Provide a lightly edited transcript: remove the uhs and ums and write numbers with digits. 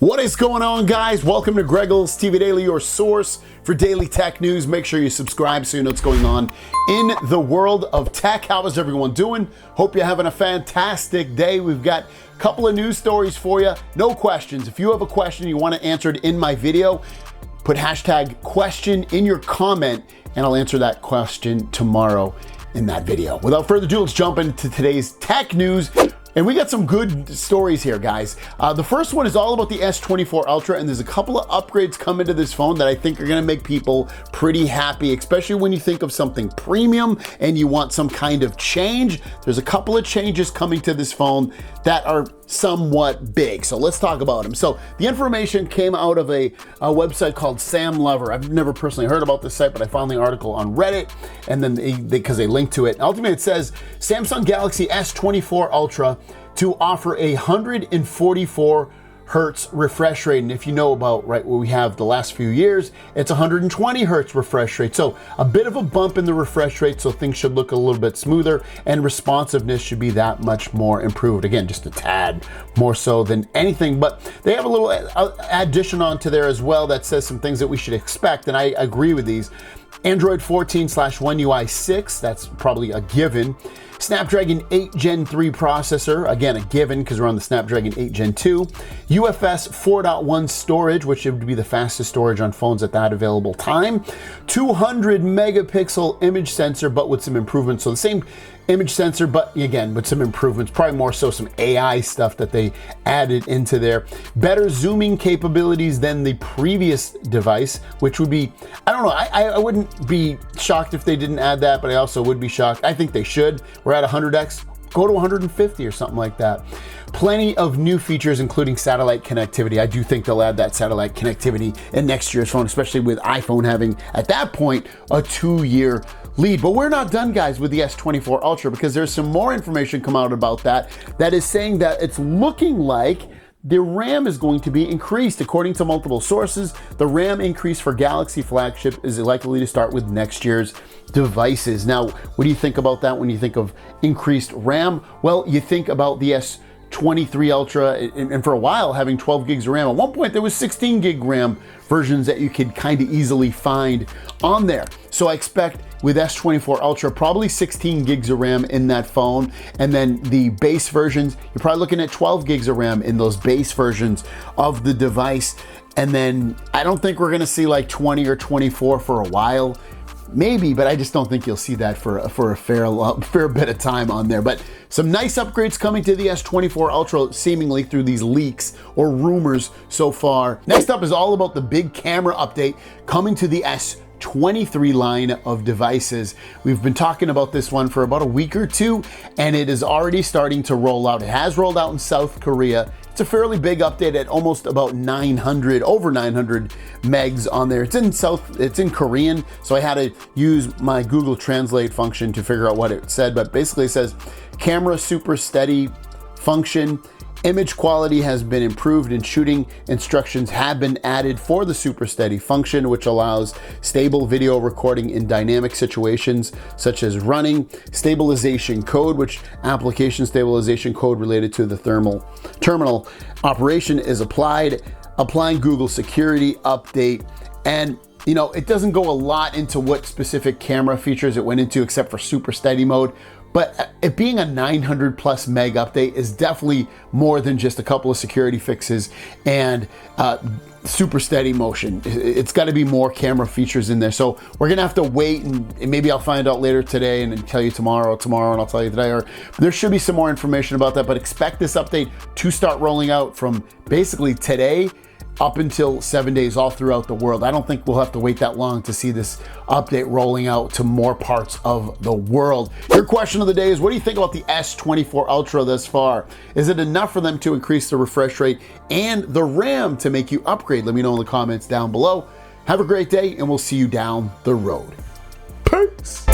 What is going on, guys? Welcome to Greggles TV Daily, your source for daily tech news. Make sure you subscribe so you know what's going on in the world of tech. How is everyone doing? Hope you're having a fantastic day. We've got a couple of news stories for you. No questions. If you have a question you want it answered in my video, put hashtag question in your comment and I'll answer that question tomorrow in that video. Without further ado, let's jump into today's tech news. And we got some good stories here, guys. The first one is all about the S24 Ultra, and there's a couple of upgrades coming to this phone that I think are gonna make people pretty happy, especially when you think of something premium and you want some kind of change. There's a couple of changes coming to this phone that are somewhat big. So let's talk about them. So the information came out of a website called Sam Lover. I've never personally heard about this site, but I found the article on Reddit, and then because they linked to it. And ultimately it says Samsung Galaxy S24 Ultra to offer a 144 hertz refresh rate. And if you know about what we have the last few years, it's 120 hertz refresh rate. So a bit of a bump in the refresh rate, so things should look a little bit smoother and responsiveness should be that much more improved. Again, just a tad more so than anything, but they have a little addition onto there as well that says some things that we should expect, and I agree with these. Android 14/One UI 6, that's probably a given. Snapdragon 8 Gen 3 processor, again a given because we're on the Snapdragon 8 Gen 2. UFS 4.1 storage, which would be the fastest storage on phones at that available time. 200 megapixel image sensor, but with some improvements. So the same image sensor, but again, with some improvements, probably more so some AI stuff that they added into there. Better zooming capabilities than the previous device, which would be, I don't know, I wouldn't be shocked if they didn't add that, but I also would be shocked. I think they should. We're at 100x, go to 150 or something like that. Plenty of new features, including satellite connectivity. I do think they'll add that satellite connectivity in next year's phone, especially with iPhone having, at that point, a 2-year lead. But we're not done, guys, with the S24 Ultra, because there's some more information come out about that is saying that it's looking like the RAM is going to be increased. According to multiple sources, the RAM increase for Galaxy flagship is likely to start with next year's devices. Now, what do you think about that when you think of increased RAM? Well, you think about the S23 Ultra, and for a while having 12 gigs of RAM. At one point there was 16 gig RAM versions that you could kind of easily find on there. So I expect with S24 Ultra, probably 16 gigs of RAM in that phone. And then the base versions, you're probably looking at 12 gigs of RAM in those base versions of the device. And then I don't think we're gonna see like 20 or 24 for a while. Maybe, but I just don't think you'll see that for a fair bit of time on there. But some nice upgrades coming to the S24 Ultra, seemingly through these leaks or rumors so far. Next up is all about the big camera update coming to the S23 line of devices. We've been talking about this one for about a week or two, and it is already starting to roll out. It has rolled out in South Korea. It's a fairly big update at almost about 900, over 900 megs on there. It's in Korean, so I had to use my Google Translate function to figure out what it said, but basically it says camera super steady function. Image quality has been improved and shooting instructions have been added for the super steady function, which allows stable video recording in dynamic situations such as running. Stabilization code, which application stabilization code related to the terminal operation is applying Google security update. And you know, it doesn't go a lot into what specific camera features it went into except for super steady mode. But it being a 900 plus meg update is definitely more than just a couple of security fixes and super steady motion. It's got to be more camera features in there. So we're gonna have to wait, and maybe I'll find out later today and then tell you tomorrow, and I'll tell you today, or there should be some more information about that. But expect this update to start rolling out from basically today up until 7 days all throughout the world. I don't think we'll have to wait that long to see this update rolling out to more parts of the world. Your question of the day is, what do you think about the S24 Ultra thus far? Is it enough for them to increase the refresh rate and the RAM to make you upgrade? Let me know in the comments down below. Have a great day, and we'll see you down the road. Peace.